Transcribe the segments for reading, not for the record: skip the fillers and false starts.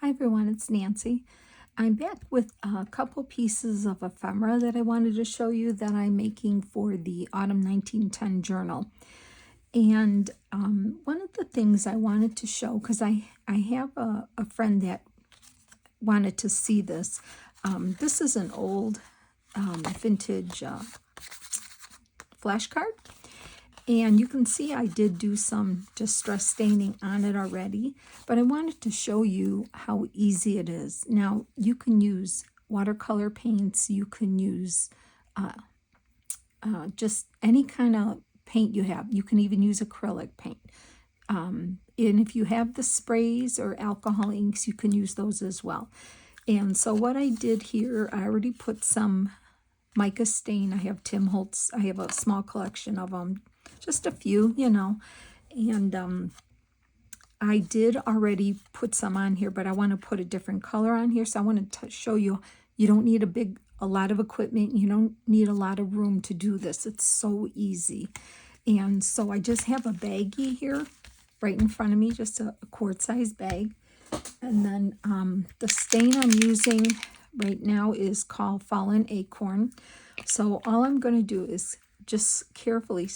Hi everyone, it's Nancy. I'm back with a couple pieces of ephemera that I wanted to show you that I'm making for the Autumn 1910 journal. And one of the things I wanted to show, because I have a friend that wanted to see this. This is an old vintage flashcard. And you can see I did do some distress staining on it already, but I wanted to show you how easy it is. Now, you can use watercolor paints, you can use just any kind of paint you have. You can even use acrylic paint. And if you have the sprays or alcohol inks, you can use those as well. And so what I did here, I already put some mica stain. I have Tim Holtz. I have a small collection of them, just a few, and I did already put some on here, but I want to put a different color on here. So I want to show you, you don't need a lot of equipment. You don't need a lot of room to do this. It's so easy. And so I just have a baggie here right in front of me, just a quart size bag. And then the stain I'm using right now is called Fallen Acorn. So all I'm going to do is just carefully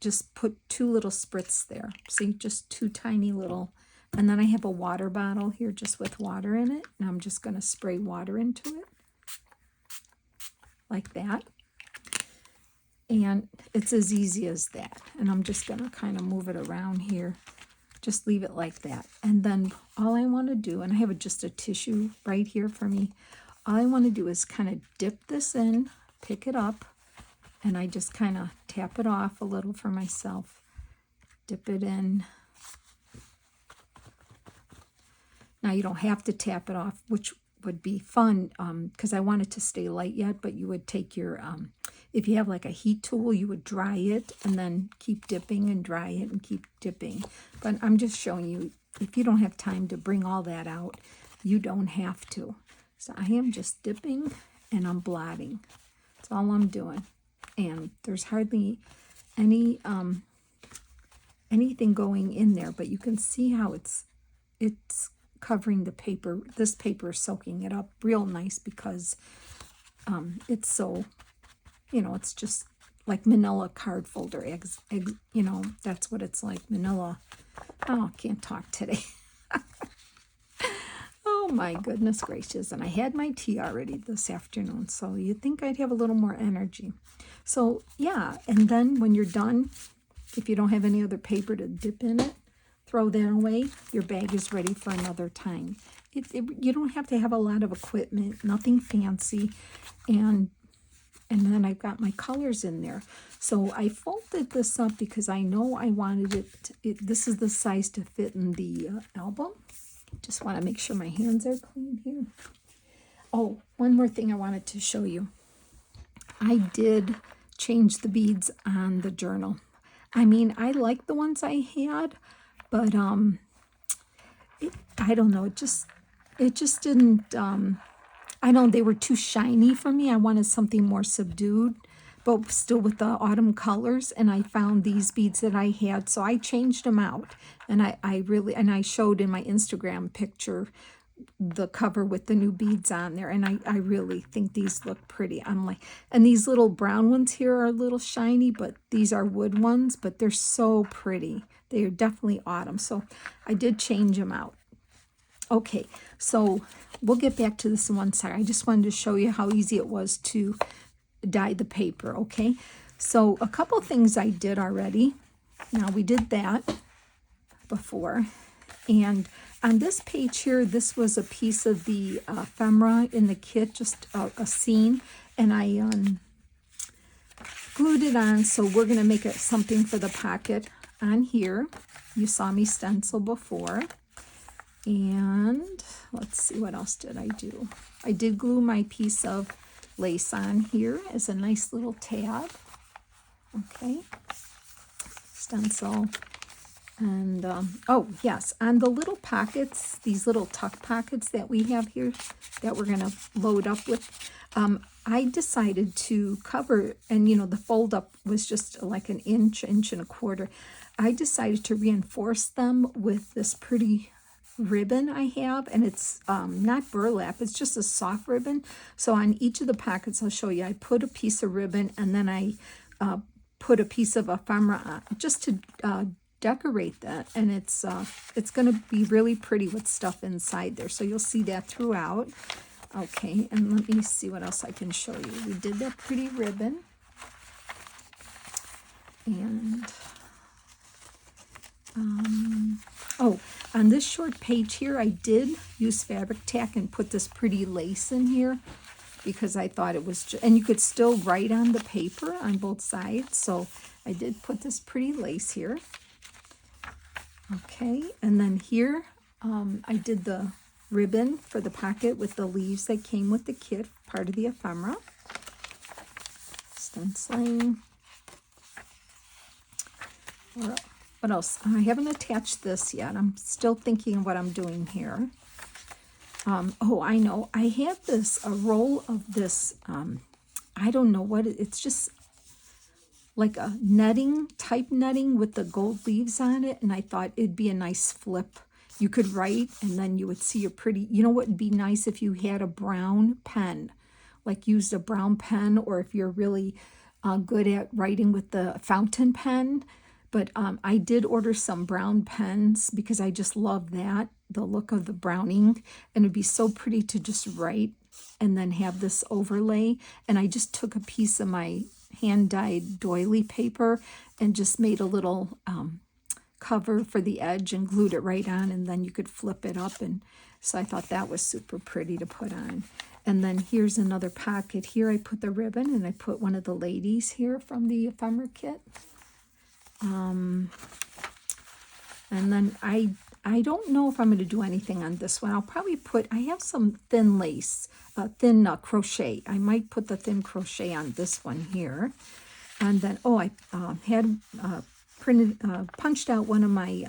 just put 2 little spritz there. See, just 2 tiny little. And then I have a water bottle here just with water in it. And I'm just going to spray water into it like that. And it's as easy as that. And I'm just going to kind of move it around here. Just leave it like that. And then all I want to do, and I have just a tissue right here for me, all I want to do is kind of dip this in, pick it up, and I just kind of tap it off a little for myself. Dip it in. Now you don't have to tap it off, which would be fun because I want it to stay light yet, but you would take your, if you have like a heat tool, you would dry it and then keep dipping and dry it and keep dipping. But I'm just showing you, if you don't have time to bring all that out, you don't have to. So I am just dipping and I'm blotting. That's all I'm doing. And there's hardly any anything going in there, but you can see how it's covering the paper. This paper is soaking it up real nice because it's so, it's just like manila card folder eggs, that's what it's like, manila. Oh, can't talk today. Oh my goodness gracious. And I had my tea already this afternoon, so you'd think I'd have a little more energy. So yeah, and then when you're done, if you don't have any other paper to dip in it, throw that away. Your bag is ready for another time. You don't have to have a lot of equipment, nothing fancy. And then I've got my colors in there. So I folded this up because I know I wanted this is the size to fit in the album. Just want to make sure my hands are clean here. Oh, one more thing I wanted to show you. I did change the beads on the journal. I mean, I like the ones I had, but I don't know. It just didn't. I know they were too shiny for me. I wanted something more subdued, but still with the autumn colors. And I found these beads that I had, so I changed them out. And I showed in my Instagram picture the cover with the new beads on there, and I really think these look pretty. And these little brown ones here are a little shiny, but these are wood ones, but they're so pretty. They are definitely autumn, so I did change them out. Okay, so we'll get back to this in one second. I just wanted to show you how easy it was to dye the paper, okay? So a couple things I did already. Now, we did that before. And on this page here, this was a piece of the ephemera in the kit, just a scene. And I glued it on, so we're going to make it something for the pocket on here. You saw me stencil before. And let's see, what else did I do? I did glue my piece of lace on here as a nice little tab. Okay. Stencil. And, oh, yes, on the little pockets, these little tuck pockets that we have here that we're going to load up with, I decided to cover, and, the fold up was just like an inch and a quarter. I decided to reinforce them with this pretty ribbon I have, and it's not burlap, it's just a soft ribbon. So on each of the pockets, I'll show you, I put a piece of ribbon, and then I put a piece of ephemera on, just to decorate that, and it's going to be really pretty with stuff inside there. So you'll see that throughout. Okay, and let me see what else I can show you. We did that pretty ribbon, and oh, on this short page here, I did use fabric tack and put this pretty lace in here because I thought it was, and you could still write on the paper on both sides. So I did put this pretty lace here. Okay, and then here I did the ribbon for the pocket with the leaves that came with the kit, part of the ephemera. Stenciling. What else? I haven't attached this yet. I'm still thinking what I'm doing here. Oh, I know. I have a roll of this, I don't know what, it's just like a netting, type netting with the gold leaves on it, and I thought it'd be a nice flip. You could write, and then you would see a pretty, you know what would be nice if you had a brown pen, like used a brown pen, or if you're really good at writing with the fountain pen. But I did order some brown pens because I just love that, the look of the brown ink. And it'd be so pretty to just write and then have this overlay. And I just took a piece of my hand-dyed doily paper and just made a little cover for the edge and glued it right on. And then you could flip it up. And so I thought that was super pretty to put on. And then here's another pocket. Here I put the ribbon, and I put one of the ladies here from the ephemera kit. And then I don't know if I'm going to do anything on this one. I'll probably put, I have some thin lace, thin crochet. I might put the thin crochet on this one here. And then, oh, I had punched out one of my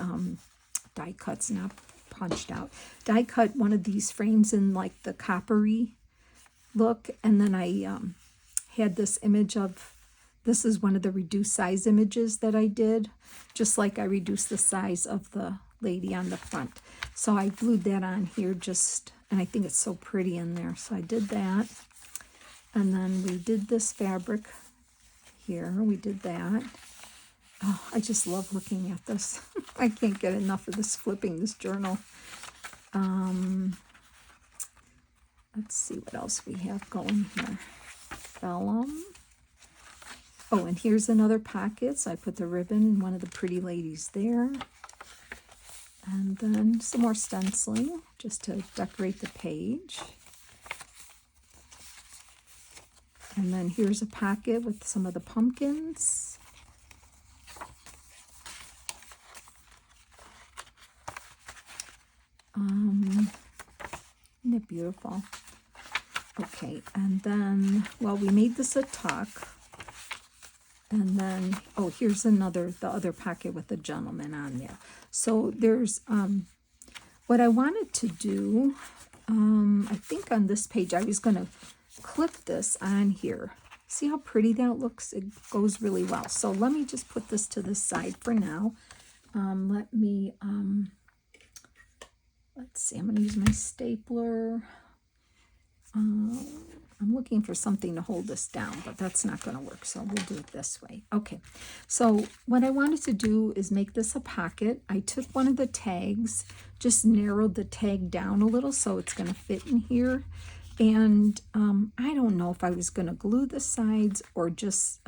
die cuts, not punched out, die cut one of these frames in like the coppery look. And then I had this image of, this is one of the reduced size images that I did, just like I reduced the size of the lady on the front. So I glued that on here just, and I think it's so pretty in there. So I did that. And then we did this fabric here. We did that. Oh, I just love looking at this. I can't get enough of this, flipping this journal. Let's see what else we have going here. Vellum. Oh, and here's another pocket. So I put the ribbon in one of the pretty ladies there. And then some more stenciling just to decorate the page. And then here's a pocket with some of the pumpkins. Isn't it beautiful? Okay, and then, well, we made this a tuck. And then, oh, here's the other pocket with the gentleman on there. So there's, what I wanted to do, I think on this page, I was going to clip this on here. See how pretty that looks? It goes really well. So let me just put this to the side for now. Let me, let's see, I'm going to use my stapler. I'm looking for something to hold this down, but that's not going to work, so we'll do it this way. Okay, so what I wanted to do is make this a pocket. I took one of the tags, just narrowed the tag down a little so it's going to fit in here. And I don't know if I was going to glue the sides or just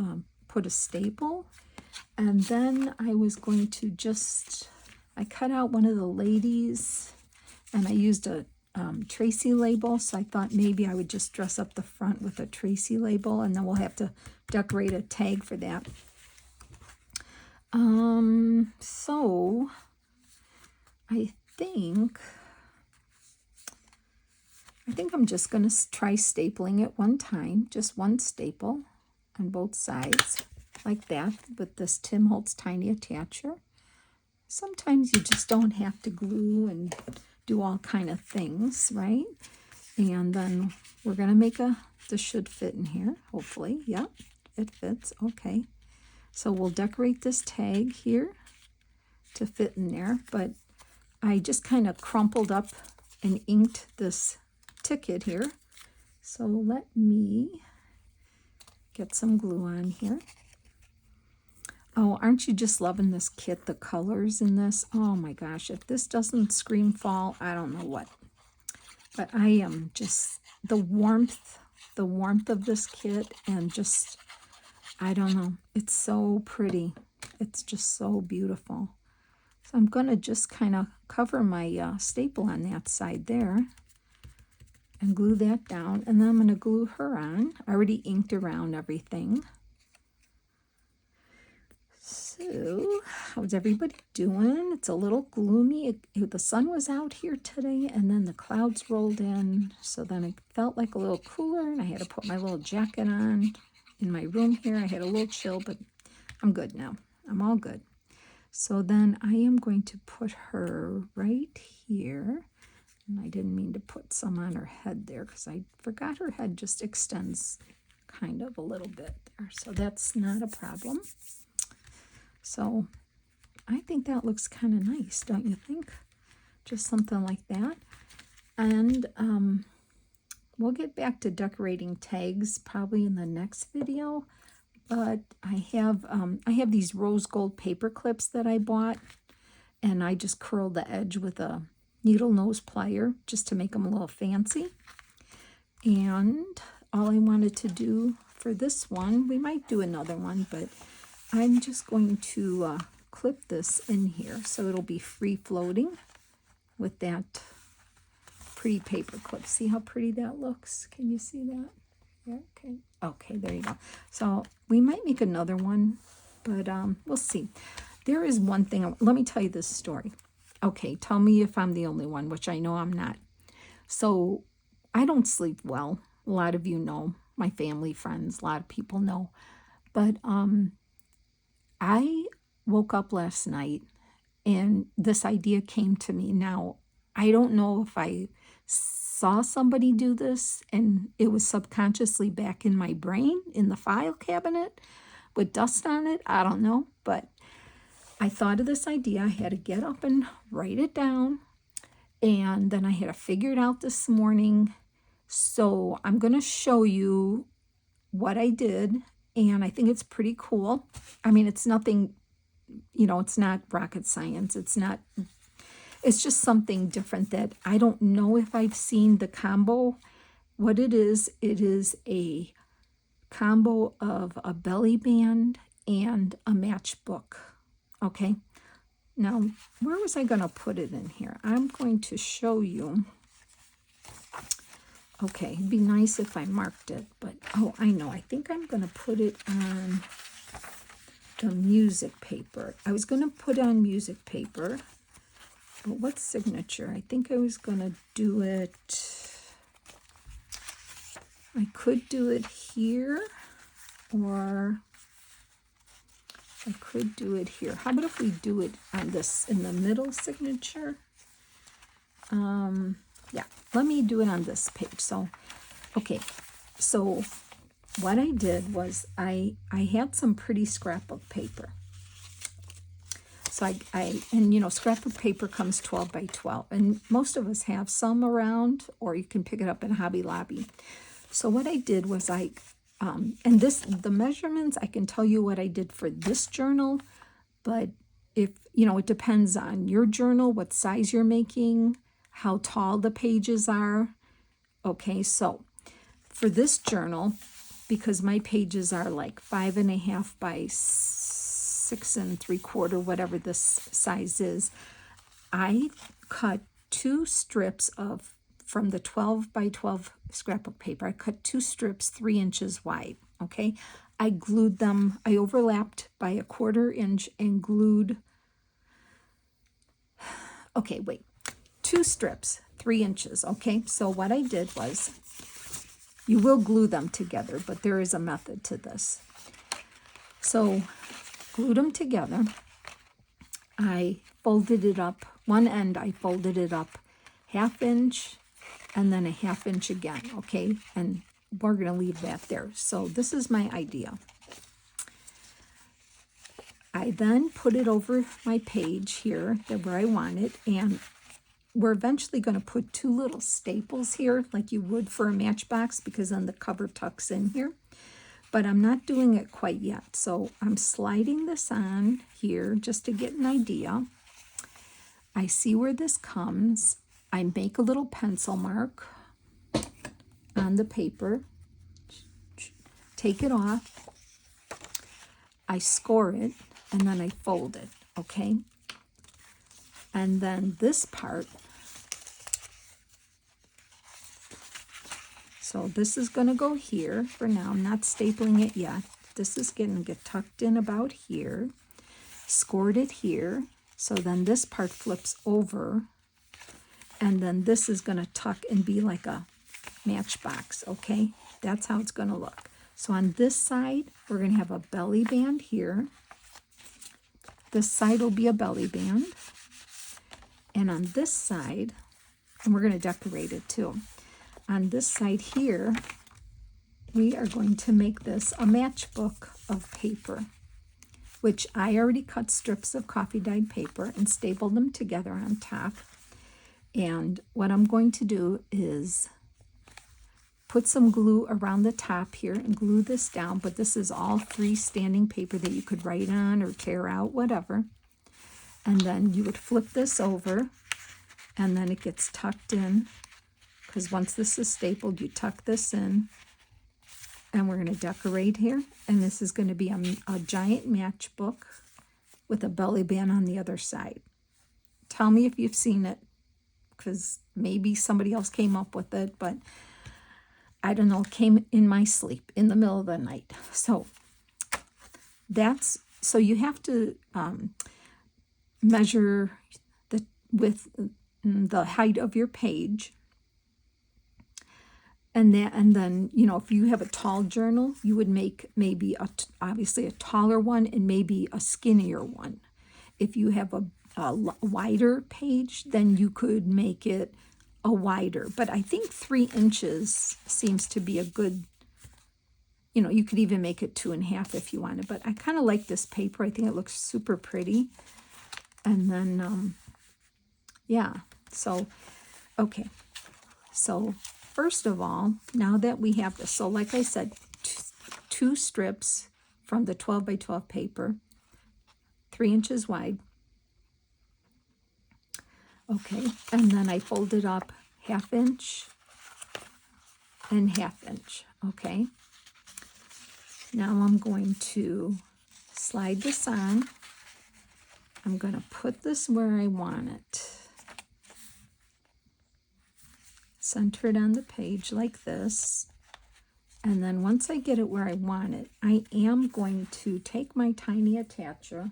put a staple. And then I was going to just, I cut out one of the ladies, and I used a Tracy label, so I thought maybe I would just dress up the front with a Tracy label, and then we'll have to decorate a tag for that. So I think I'm just going to try stapling it one time, just one staple on both sides, like that, with this Tim Holtz Tiny Attacher. Sometimes you just don't have to glue and do all kind of things, right? And then we're going to make this should fit in here, hopefully. Yep, it fits. Okay. So we'll decorate this tag here to fit in there, but I just kind of crumpled up and inked this ticket here. So let me get some glue on here. Oh, aren't you just loving this kit, the colors in this? Oh my gosh, if this doesn't scream fall, I don't know what. But I am just, the warmth of this kit, and just, I don't know, it's so pretty. It's just so beautiful. So I'm going to just kind of cover my staple on that side there and glue that down. And then I'm going to glue her on. I already inked around everything. So, how's everybody doing? It's a little gloomy. The sun was out here today, and then the clouds rolled in. So then it felt like a little cooler, and I had to put my little jacket on in my room here. I had a little chill, but I'm good now. I'm all good. So then I am going to put her right here. And I didn't mean to put some on her head there because I forgot her head just extends kind of a little bit there. So that's not a problem. So I think that looks kind of nice, don't you think? Just something like that. And we'll get back to decorating tags probably in the next video. But I have these rose gold paper clips that I bought, and I just curled the edge with a needle nose plier just to make them a little fancy. And all I wanted to do for this one, we might do another one, but I'm just going to clip this in here so it'll be free floating with that pretty paper clip. See how pretty that looks? Can you see that? Yeah, okay. Okay, there you go. So we might make another one, but we'll see. There is one thing. Let me tell you this story. Okay, tell me if I'm the only one, which I know I'm not. So I don't sleep well. A lot of you know, my family, friends, a lot of people know. But I woke up last night and this idea came to me. Now, I don't know if I saw somebody do this and it was subconsciously back in my brain in the file cabinet with dust on it. I don't know, but I thought of this idea. I had to get up and write it down, and then I had to figure it out this morning. So I'm going to show you what I did, and I think it's pretty cool. I mean, it's nothing, it's not rocket science. It's just something different that I don't know if I've seen the combo. What it is a combo of a belly band and a matchbook. Okay, now where was I going to put it in here? I'm going to show you. Okay, it'd be nice if I marked it, but oh, I know. I think I'm going to put it on the music paper. I was going to put on music paper, but what signature? I think I was going to do it. I could do it here, or I could do it here. How about if we do it on this in the middle signature? Yeah, let me do it on this page. So, okay, so what I did was I had some pretty scrapbook paper. So scrapbook paper comes 12 by 12, and most of us have some around, or you can pick it up in Hobby Lobby. So what I did was the measurements, I can tell you what I did for this journal, but if, it depends on your journal, what size you're making, how tall the pages are. Okay, so for this journal, because my pages are like 5.5 by 6 3/4, whatever this size is, I cut 2 strips from the 12 by 12 scrapbook paper. I cut 2 strips 3 inches wide. Okay, I glued them. I overlapped by 1/4 inch and glued. Okay, wait. 2 strips, 3 inches, okay? So what I did was, you will glue them together, but there is a method to this. So, glued them together. I folded it up, one end I folded it up 1/2 inch, and then 1/2 inch again, okay? And we're going to leave that there. So this is my idea. I then put it over my page here, where I want it, and we're eventually going to put 2 little staples here like you would for a matchbox, because then the cover tucks in here. But I'm not doing it quite yet. So I'm sliding this on here just to get an idea. I see where this comes. I make a little pencil mark on the paper. Take it off. I score it, and then I fold it, okay? And then this part, so this is going to go here for now. I'm not stapling it yet. This is going to get tucked in about here. Scored it here. So then this part flips over. And then this is going to tuck and be like a matchbox, okay? That's how it's going to look. So on this side, we're going to have a belly band here. This side will be a belly band. And on this side, and we're going to decorate it too. On this side here, we are going to make this a matchbook of paper, which I already cut strips of coffee dyed paper and stapled them together on top. And what I'm going to do is put some glue around the top here and glue this down, but this is all freestanding paper that you could write on or tear out, whatever. And then you would flip this over, and then it gets tucked in, because once this is stapled, you tuck this in, and we're going to decorate here. And this is going to be a giant matchbook with a belly band on the other side. Tell me if you've seen it, because maybe somebody else came up with it, but I don't know, it came in my sleep in the middle of the night. So you have to measure the width, the height of your page. And then, you know, if you have a tall journal, you would make maybe obviously a taller one and maybe a skinnier one. If you have a wider page, then you could make it a wider. But I think 3 inches seems to be a good, you know, you could even make it 2.5 if you wanted. But I kind of like this paper. I think it looks super pretty. And then, yeah, so, okay. So first of all, now that we have this, so like I said, 2 strips from the 12 by 12 paper, 3 inches wide. Okay, and then I fold it up 1/2 inch and 1/2 inch, okay? Now I'm going to slide this on. I'm going to put this where I want it. Center it on the page like this. And then once I get it where I want it, I am going to take my tiny attacher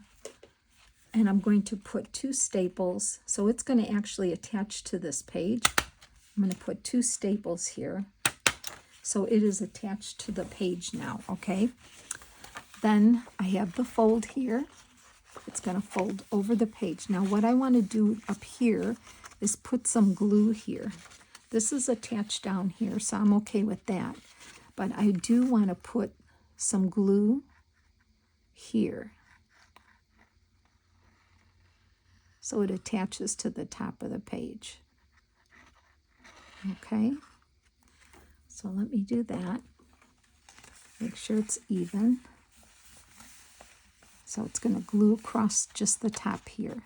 and I'm going to put 2 staples. So it's going to actually attach to this page. I'm going to put 2 staples here. So it is attached to the page now, okay? Then I have the fold here. It's going to fold over the page. Now what I want to do up here is put some glue here. This is attached down here, so I'm okay with that. But I do want to put some glue here, so it attaches to the top of the page. Okay, so let me do that. Make sure it's even. So it's going to glue across just the top here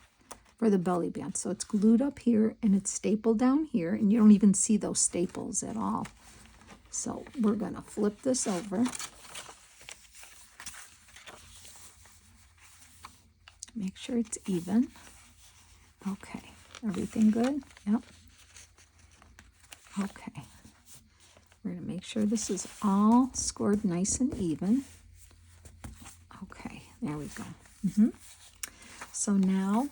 for the belly band. So it's glued up here and it's stapled down here, and you don't even see those staples at all. So we're going to flip this over. Make sure it's even. Okay, everything good? Yep. Okay. We're going to make sure this is all scored nice and even. Okay, there we go. So now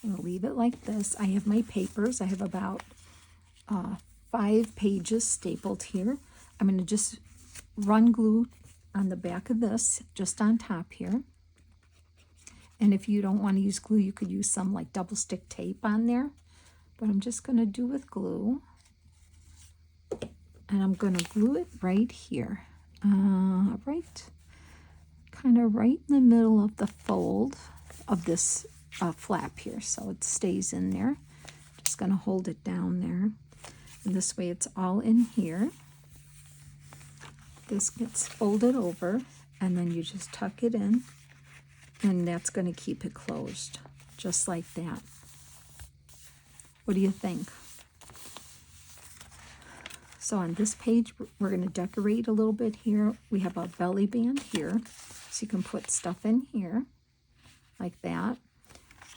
I'm going to leave it like this. I have my papers. I have about 5 pages stapled here. I'm going to just run glue on the back of this, just on top here. And if you don't want to use glue, you could use some like double stick tape on there. But I'm just going to do with glue. And I'm going to glue it right here. Right, kind of right in the middle of the fold of this flap here. So it stays in there. Just going to hold it down there. And this way it's all in here. This gets folded over, and then you just tuck it in, and that's going to keep it closed, just like that. What do you think? So on this page, we're going to decorate a little bit here. We have a belly band here, so you can put stuff in here, like that.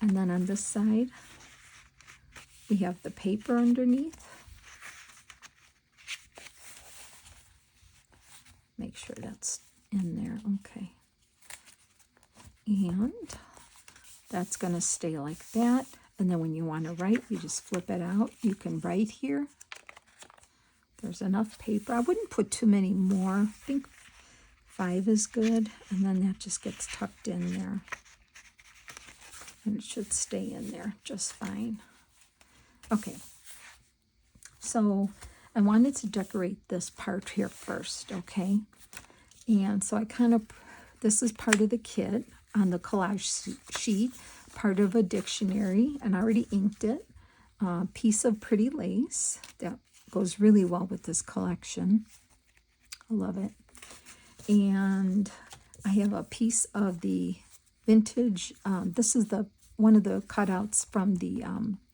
And then on this side, we have the paper underneath. Make sure that's in there, okay. And that's going to stay like that. And then when you want to write, you just flip it out. You can write here. There's enough paper. I wouldn't put too many more. I think 5 is good. And then that just gets tucked in there. And it should stay in there just fine. Okay. So I wanted to decorate this part here first, okay? And so I kind of, this is part of the kit on the collage sheet, part of a dictionary, and I already inked it. Piece of pretty lace that goes really well with this collection. I love it. And I have a piece of the vintage, this is one of the cutouts from the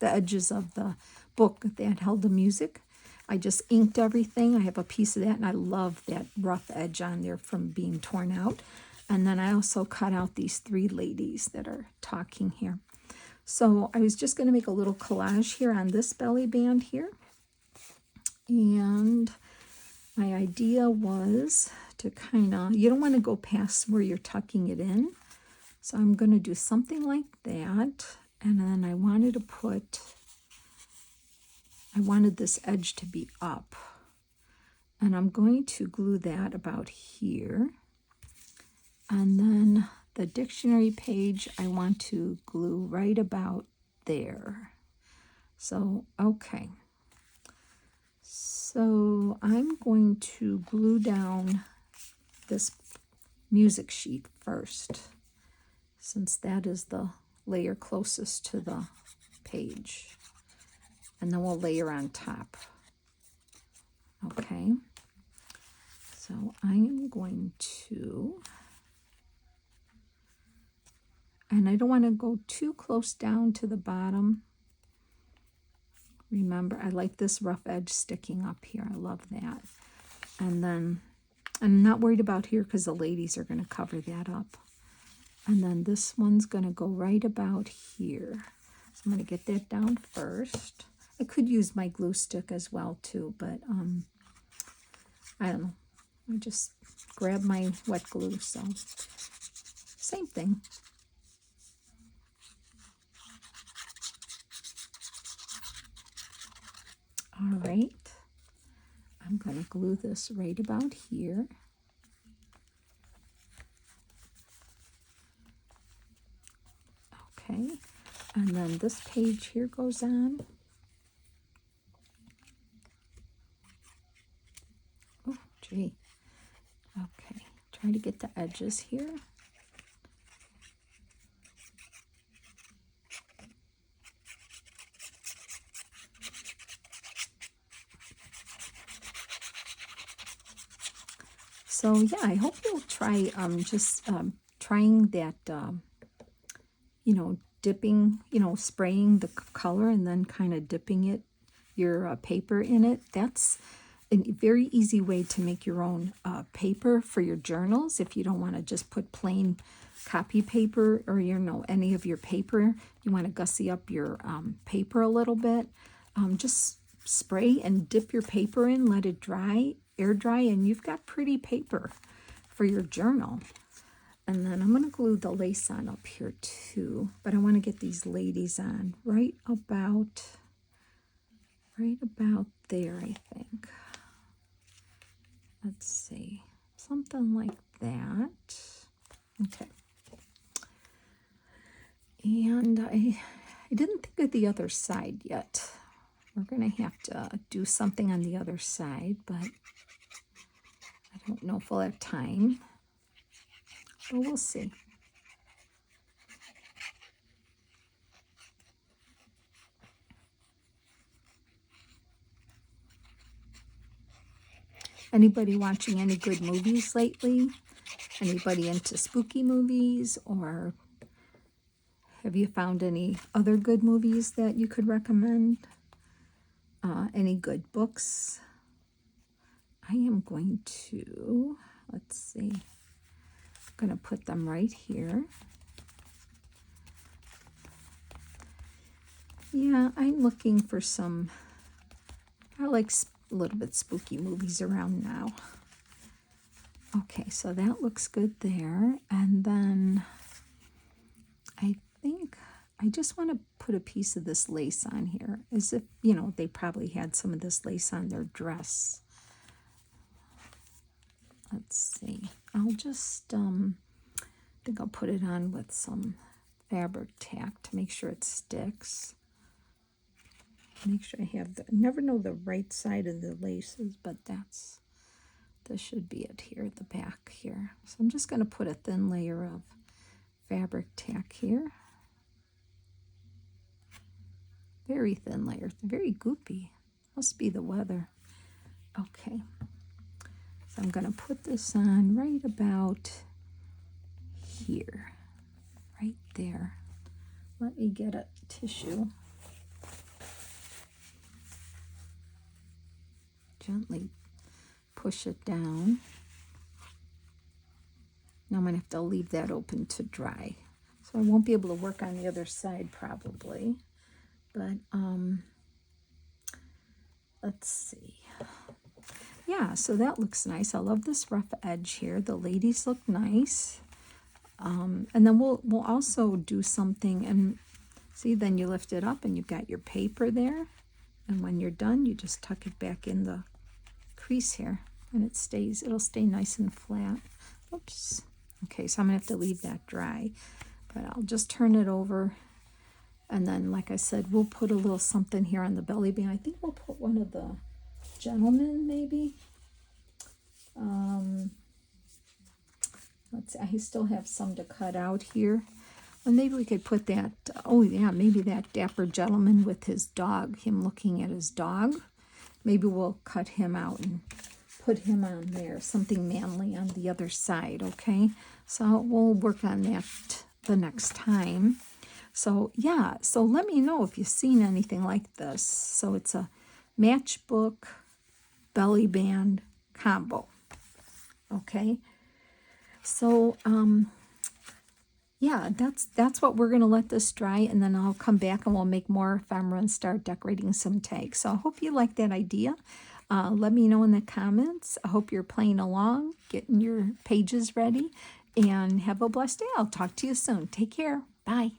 edges of the book that held the music. I just inked everything. I have a piece of that, and I love that rough edge on there from being torn out. And then I also cut out these 3 ladies that are talking here. So I was just going to make a little collage here on this belly band here. And my idea was to kind of, you don't want to go past where you're tucking it in. So I'm going to do something like that. And then I wanted this edge to be up. And I'm going to glue that about here. And then the dictionary page, I want to glue right about there. So, okay. So I'm going to glue down this music sheet first, since that is the layer closest to the page. And then we'll layer on top. Okay. So I am going to, and I don't want to go too close down to the bottom. Remember, I like this rough edge sticking up here. I love that. And then I'm not worried about here because the ladies are going to cover that up. And then this one's going to go right about here. So I'm going to get that down first. I could use my glue stick as well too, but I don't know. I just grab my wet glue, so same thing. All right, I'm going to glue this right about here. Okay, and then this page here goes on. Oh, gee. Okay, try to get the edges here. So yeah, I hope you'll try trying that, dipping, spraying the color and then kind of dipping your paper in it. That's a very easy way to make your own paper for your journals. If you don't want to just put plain copy paper or any of your paper, you want to gussy up your paper a little bit. Just spray and dip your paper in, let it dry, air dry, and you've got pretty paper for your journal. And then I'm going to glue the lace on up here too, but I want to get these ladies on right about there, I think. Let's see, something like that. Okay. And I didn't think of the other side yet. We're going to have to do something on the other side, but I don't know if we'll have time. But we'll see. Anybody watching any good movies lately? Anybody into spooky movies, or have you found any other good movies that you could recommend? Any good books? I am going to, let's see, I'm going to put them right here. Yeah, I'm looking for some, I like a little bit spooky movies around now. Okay, so that looks good there. And then I think I just want to put a piece of this lace on here, as if, you know, they probably had some of this lace on their dress. Let's see. I'll just, I think I'll put it on with some fabric tack to make sure it sticks. Make sure I have the, never know the right side of the laces, but this should be it here at the back here. So I'm just going to put a thin layer of fabric tack here. Very thin layer, very goopy. Must be the weather. Okay. So I'm going to put this on right about here. Right there. Let me get a tissue. Gently push it down. Now I'm going to have to leave that open to dry. So I won't be able to work on the other side probably. But let's see. Yeah, so that looks nice. I love this rough edge here. The ladies look nice. And then we'll also do something, and see, then you lift it up and you've got your paper there. And when you're done, you just tuck it back in the crease here, and it'll stay nice and flat. Oops. Okay, so I'm gonna have to leave that dry, but I'll just turn it over, and then, like I said, we'll put a little something here on the belly band. I think we'll put one of the gentlemen, maybe. Let's see, I still have some to cut out here. And maybe we could put that, oh yeah, maybe that dapper gentleman with his dog, him looking at his dog. Maybe we'll cut him out and put him on there, something manly on the other side, okay? So we'll work on that the next time. So yeah, so let me know if you've seen anything like this. So it's a matchbook belly band combo, okay? So yeah, that's what we're going to let this dry, and then I'll come back and we'll make more ephemera and start decorating some tags. So I hope you like that idea. Let me know in the comments. I hope you're playing along, getting your pages ready, and have a blessed day. I'll talk to you soon. Take care. Bye.